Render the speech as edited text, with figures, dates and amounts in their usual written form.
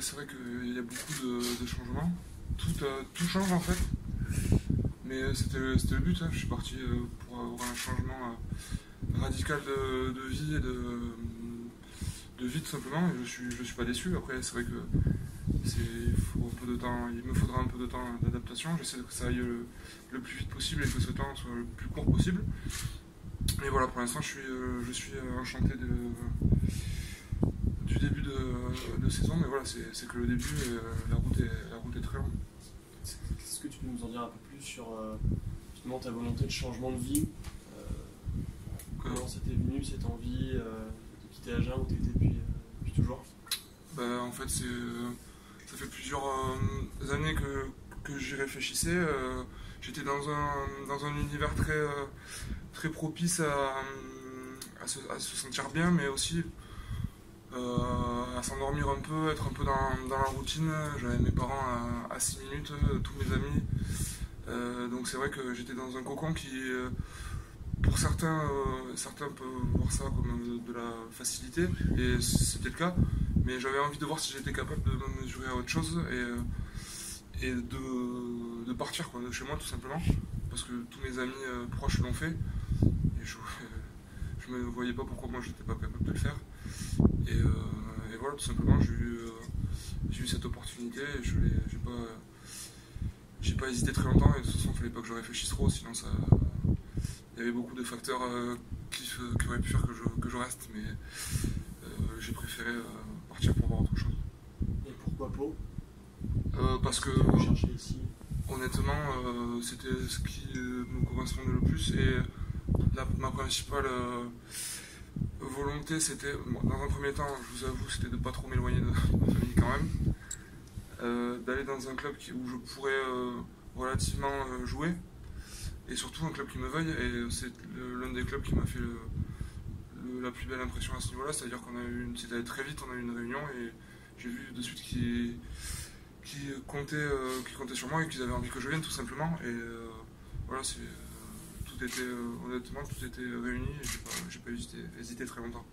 c'est vrai qu'il y a beaucoup de changements. Tout change en fait. Mais c'était le but, hein. Je suis parti pour avoir un changement radical de vie et de vie tout simplement. Et je suis pas déçu. Après, c'est vrai que il me faudra un peu de temps d'adaptation. J'essaie que ça aille le plus vite possible et que ce temps soit le plus court possible. Mais voilà, pour l'instant, je suis enchanté du début de saison. Mais voilà, c'est que le début et la route est très longue. Est-ce que tu peux nous en dire un peu plus sur justement ta volonté de changement de vie, comment ça t'est venu cette envie de quitter Agen où tu étais depuis toujours? En fait, ça fait plusieurs années que j'y réfléchissais. J'étais dans un univers très propice à se sentir bien, mais aussi à s'endormir un peu, être un peu dans la routine. J'avais mes parents à 6 minutes, tous mes amis. Donc c'est vrai que j'étais dans un cocon qui, pour certains peuvent voir ça comme de la facilité, et c'était le cas. Mais j'avais envie de voir si j'étais capable de me mesurer à autre chose et de partir de chez moi tout simplement. Parce que tous mes amis proches l'ont fait. Et je me voyais pas pourquoi moi j'étais pas capable de le faire. Et voilà, tout simplement, j'ai eu cette opportunité et j'ai pas hésité très longtemps. Et de toute façon, il fallait pas que je réfléchisse trop, sinon il y avait beaucoup de facteurs qui auraient pu faire que je reste. Mais j'ai préféré partir pour voir autre chose. Et pourquoi Pau? Parce que ici. Honnêtement, c'était ce qui me correspondait le plus. Et ma principale volonté, c'était, dans un premier temps, je vous avoue, c'était de ne pas trop m'éloigner de ma famille quand même, d'aller dans un club où je pourrais relativement jouer, et surtout un club qui me veuille, et c'est l'un des clubs qui m'a fait la plus belle impression à ce niveau-là, c'est-à-dire c'était allé très vite, on a eu une réunion, et j'ai vu de suite qui comptaient sur moi et qu'ils avaient envie que je vienne tout simplement, et voilà, honnêtement, tout était réuni et j'ai pas hésité très longtemps.